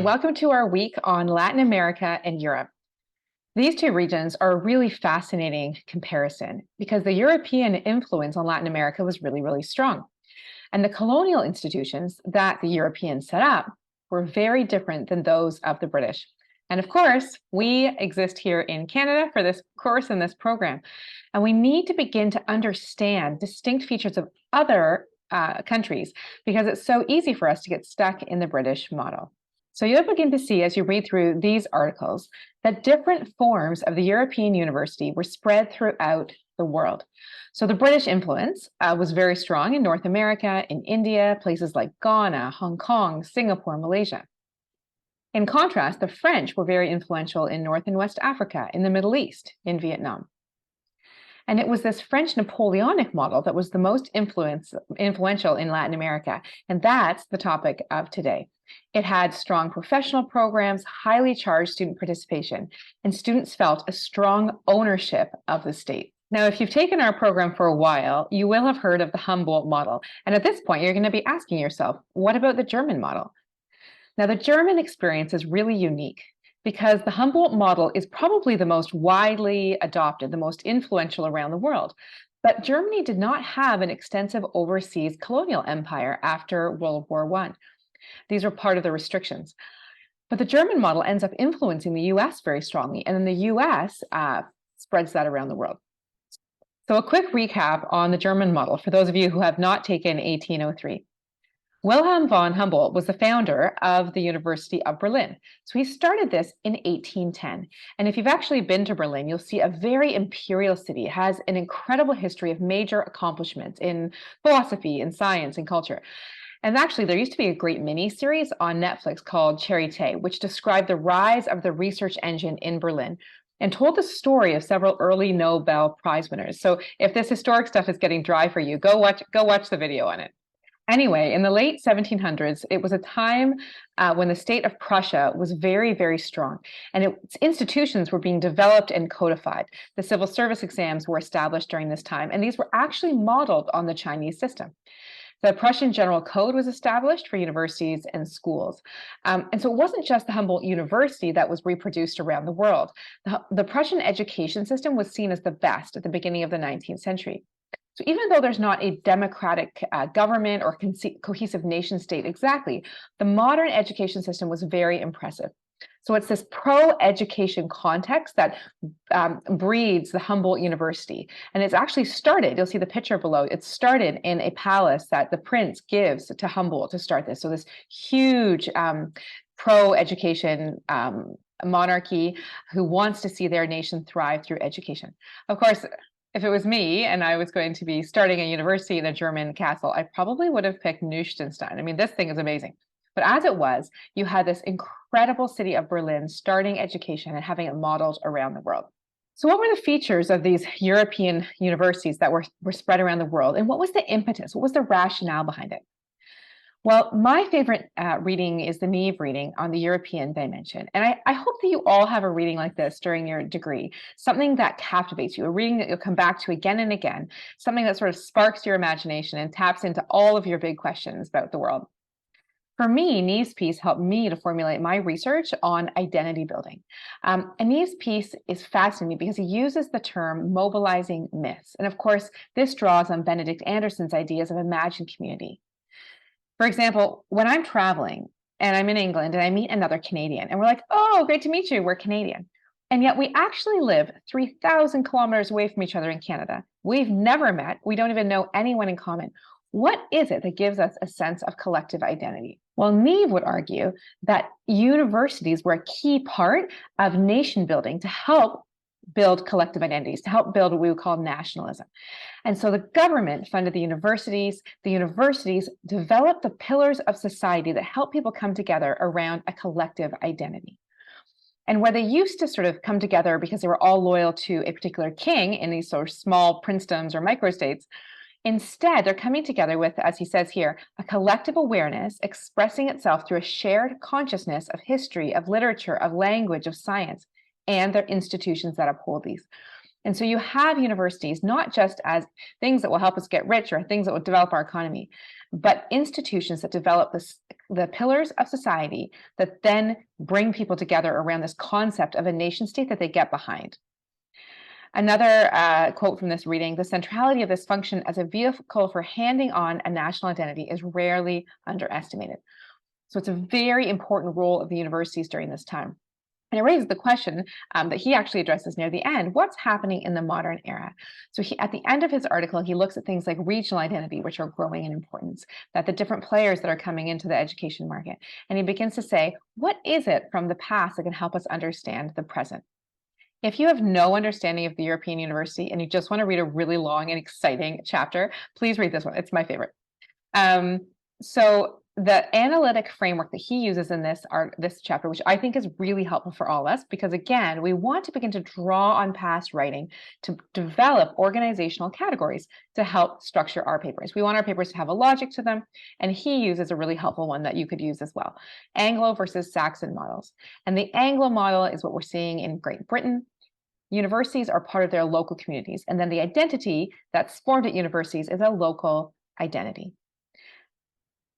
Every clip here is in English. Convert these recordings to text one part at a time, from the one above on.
and welcome to our week on Latin America and Europe. These two regions are a really fascinating comparison because the European influence on Latin America was really strong. And the colonial institutions that the Europeans set up were very different than those of the British. And of course, we exist here in Canada for this course and this program. And we need to begin to understand distinct features of other countries because it's so easy for us to get stuck in the British model. So you'll begin to see as you read through these articles that different forms of the European university were spread throughout the world. So the British influence was very strong in North America, in India, places like Ghana, Hong Kong, Singapore, Malaysia. In contrast, the French were very influential in North and West Africa, in the Middle East, in Vietnam. And it was this French Napoleonic model that was the most influential in Latin America. And that's the topic of today. It had strong professional programs, highly charged student participation, and students felt a strong ownership of the state. Now, if you've taken our program for a while, you will have heard of the Humboldt model. And at this point, you're going to be asking yourself, what about the German model? Now, the German experience is really unique because the Humboldt model is probably the most widely adopted, the most influential around the world. But Germany did not have an extensive overseas colonial empire after World War I. These were part of the restrictions. But the German model ends up influencing the US very strongly, and then the US spreads that around the world. So a quick recap on the German model for those of you who have not taken 1803. Wilhelm von Humboldt was the founder of the University of Berlin. So he started this in 1810. And if you've actually been to Berlin, you'll see a very imperial city. It has an incredible history of major accomplishments in philosophy, in science, and culture. And actually, there used to be a great mini-series on Netflix called Charité, which described the rise of the research engine in Berlin and told the story of several early Nobel Prize winners. So if this historic stuff is getting dry for you, go watch the video on it. Anyway, in the late 1700s, it was a time when the state of Prussia was very strong, and its institutions were being developed and codified. The civil service exams were established during this time, and these were actually modeled on the Chinese system. The Prussian General Code was established for universities and schools. And so it wasn't just the Humboldt University that was reproduced around the world. The Prussian education system was seen as the best at the beginning of the 19th century. So even though there's not a democratic government or cohesive nation state exactly, the modern education system was very impressive. So it's this pro-education context that breeds the Humboldt University. And it's actually started, you'll see the picture below, it started in a palace that the prince gives to Humboldt to start this. So this huge pro-education monarchy who wants to see their nation thrive through education. Of course, if it was me and I was going to be starting a university in a German castle, I probably would have picked Neuschwanstein. I mean, this thing is amazing. But as it was, you had this incredible city of Berlin starting education and having it modeled around the world. So what were the features of these European universities that were spread around the world? And what was the impetus? What was the rationale behind it? Well, my favorite reading is the Neve reading on the European dimension. And I hope that you all have a reading like this during your degree, something that captivates you, a reading that you'll come back to again and again, something that sort of sparks your imagination and taps into all of your big questions about the world. For me, Neve's piece helped me to formulate my research on identity building. And Neve's piece is fascinating because he uses the term mobilizing myths. And of course, this draws on Benedict Anderson's ideas of imagined community. For example, when I'm traveling and I'm in England and I meet another Canadian and we're like, oh, great to meet you, we're Canadian. And yet we actually live 3,000 kilometers away from each other in Canada. We've never met. We don't even know anyone in common. What is it that gives us a sense of collective identity? Well, Neve would argue that universities were a key part of nation building to help build collective identities, to help build what we would call nationalism. And so the government funded the universities developed the pillars of society that help people come together around a collective identity. And where they used to sort of come together because they were all loyal to a particular king in these sort of small princedoms or microstates, instead, they're coming together with, as he says here, a collective awareness expressing itself through a shared consciousness of history, of literature, of language, of science, and their institutions that uphold these. And so you have universities not just as things that will help us get rich or things that will develop our economy, but institutions that develop the pillars of society that then bring people together around this concept of a nation state that they get behind. Another quote from this reading: the centrality of this function as a vehicle for handing on a national identity is rarely underestimated. So it's a very important role of the universities during this time. And it raises the question that he actually addresses near the end: what's happening in the modern era? So at the end of his article, he looks at things like regional identity, which are growing in importance, that the different players that are coming into the education market. And he begins to say, what is it from the past that can help us understand the present? If you have no understanding of the European University and you just want to read a really long and exciting chapter, please read this one. It's my favorite. So the analytic framework that he uses in this chapter, which I think is really helpful for all of us, because again, we want to begin to draw on past writing to develop organizational categories to help structure our papers. We want our papers to have a logic to them, and he uses a really helpful one that you could use as well: Anglo versus Saxon models. And the Anglo model is what we're seeing in Great Britain. Universities are part of their local communities, and then the identity that's formed at universities is a local identity.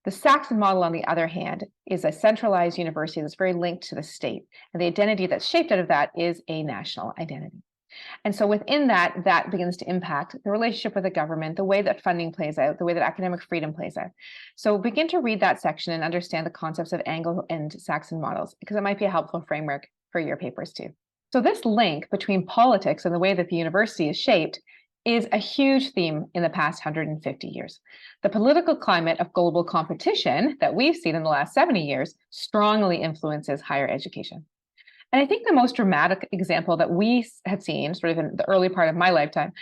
The Saxon model, on the other hand, is a centralized university that's very linked to the state, and the identity that's shaped out of that is a national identity. And so within that, that begins to impact the relationship with the government, the way that funding plays out, the way that academic freedom plays out. So begin to read that section and understand the concepts of Anglo and Saxon models, because it might be a helpful framework for your papers too. So this link between politics and the way that the university is shaped is a huge theme in the past 150 years. The political climate of global competition that we've seen in the last 70 years strongly influences higher education. And I think the most dramatic example that we had seen sort of in the early part of my lifetime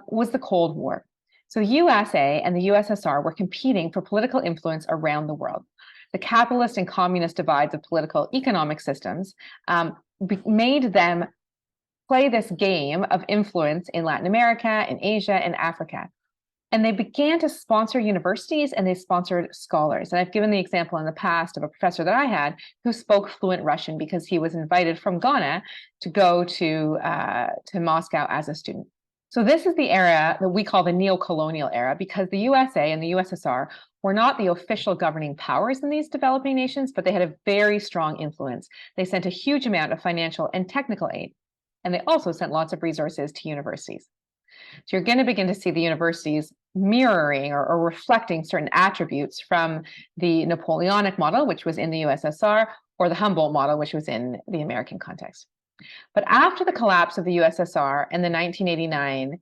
was the Cold War. So the USA and the USSR were competing for political influence around the world. The capitalist and communist divides of political economic systems made them play this game of influence in Latin America, in Asia, and Africa. And they began to sponsor universities, and they sponsored scholars. And I've given the example in the past of a professor that I had who spoke fluent Russian because he was invited from Ghana to go to Moscow as a student. So this is the era that we call the neo-colonial era, because the USA and the USSR were not the official governing powers in these developing nations, but they had a very strong influence. They sent a huge amount of financial and technical aid, and they also sent lots of resources to universities. So you're going to begin to see the universities mirroring or reflecting certain attributes from the Napoleonic model, which was in the USSR, or the Humboldt model, which was in the American context. But after the collapse of the USSR and the 1989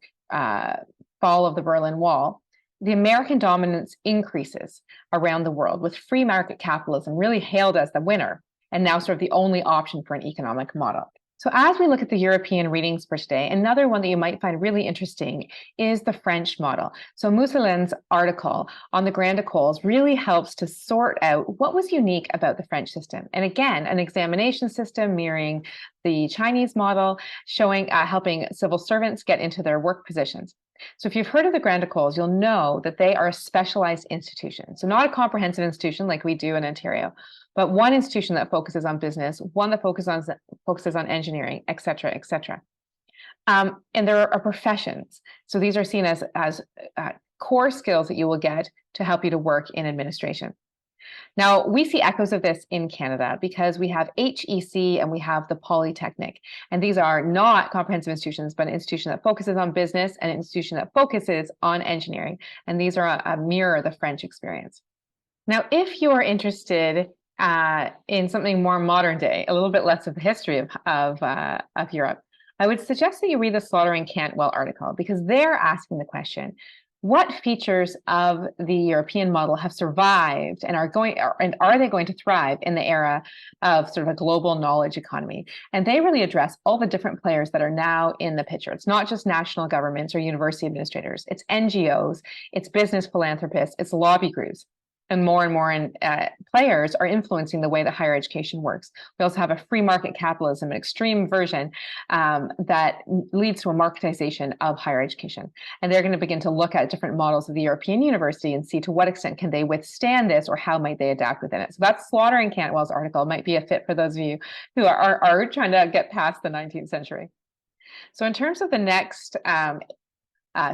fall of the Berlin Wall, the American dominance increases around the world, with free market capitalism really hailed as the winner, and now sort of the only option for an economic model. So as we look at the European readings for today, another one that you might find really interesting is the French model. So Mousselin's article on the Grand Écoles really helps to sort out what was unique about the French system. And again, an examination system mirroring the Chinese model, showing helping civil servants get into their work positions. So if you've heard of the Grand Écoles, you'll know that they are a specialized institution. So not a comprehensive institution like we do in Ontario, but one institution that focuses on business, one that focuses on engineering, et cetera, et cetera. And there are professions. So these are seen as core skills that you will get to help you to work in administration. Now, we see echoes of this in Canada because we have HEC and we have the Polytechnic. And these are not comprehensive institutions, but an institution that focuses on business and an institution that focuses on engineering. And these are a mirror of the French experience. Now, if you are interested in something more modern day, a little bit less of the history of Europe, I would suggest that you read the Slaughter and Cantwell article, because they're asking the question: what features of the European model have survived and are they going to thrive in the era of sort of a global knowledge economy? And they really address all the different players that are now in the picture. It's not just national governments or university administrators, it's NGOs, it's business philanthropists, it's lobby groups. And more players are influencing the way that higher education works. We also have a free market capitalism, an extreme version that leads to a marketization of higher education. And they're going to begin to look at different models of the European university and see to what extent can they withstand this, or how might they adapt within it. So that's Slaughter and Cantwell's article. It might be a fit for those of you who are trying to get past the 19th century. So, in terms of the next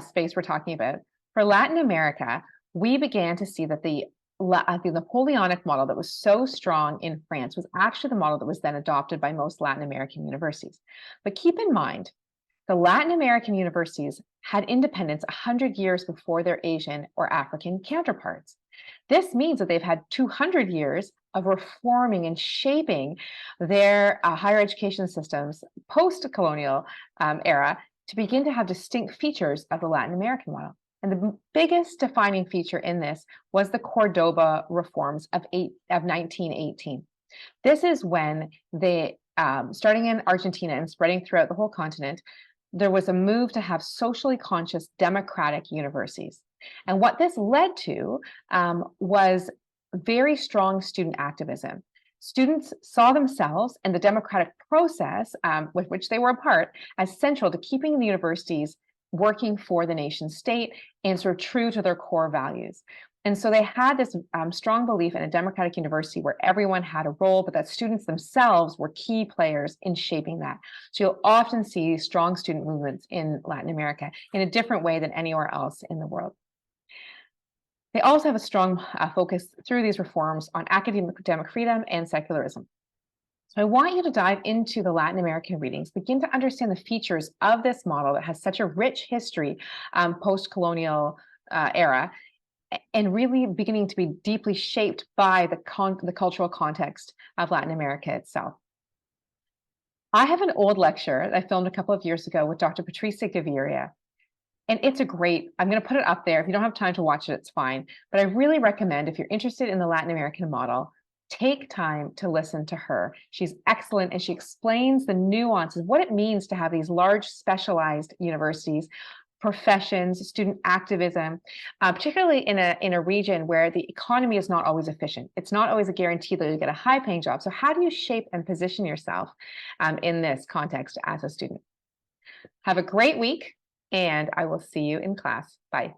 space we're talking about, for Latin America, we began to see that the Napoleonic model that was so strong in France was actually the model that was then adopted by most Latin American universities. But keep in mind, the Latin American universities had independence 100 years before their Asian or African counterparts. This means that they've had 200 years of reforming and shaping their higher education systems post-colonial era to begin to have distinct features of the Latin American model. And the biggest defining feature in this was the Cordoba reforms of 1918. This is when they, starting in Argentina and spreading throughout the whole continent, there was a move to have socially conscious democratic universities. And what this led to was very strong student activism. Students saw themselves and the democratic process with which they were a part as central to keeping the universities working for the nation state and sort of true to their core values. And so they had this strong belief in a democratic university where everyone had a role, but that students themselves were key players in shaping that. So you'll often see strong student movements in Latin America in a different way than anywhere else in the world. They also have a strong focus through these reforms on academic freedom and secularism. So I want you to dive into the Latin American readings, begin to understand the features of this model that has such a rich history post-colonial era, and really beginning to be deeply shaped by the cultural context of Latin America itself. I have an old lecture that I filmed a couple of years ago with Dr. Patricia Gaviria, and it's I'm going to put it up there. If you don't have time to watch it, it's fine. But I really recommend, if you're interested in the Latin American model, take time to listen to her. She's excellent, and she explains the nuances, what it means to have these large specialized universities, professions, student activism, particularly in a region where the economy is not always efficient. It's not always a guarantee that you get a high-paying job. So how do you shape and position yourself in this context as a student? Have a great week, and I will see you in class. Bye.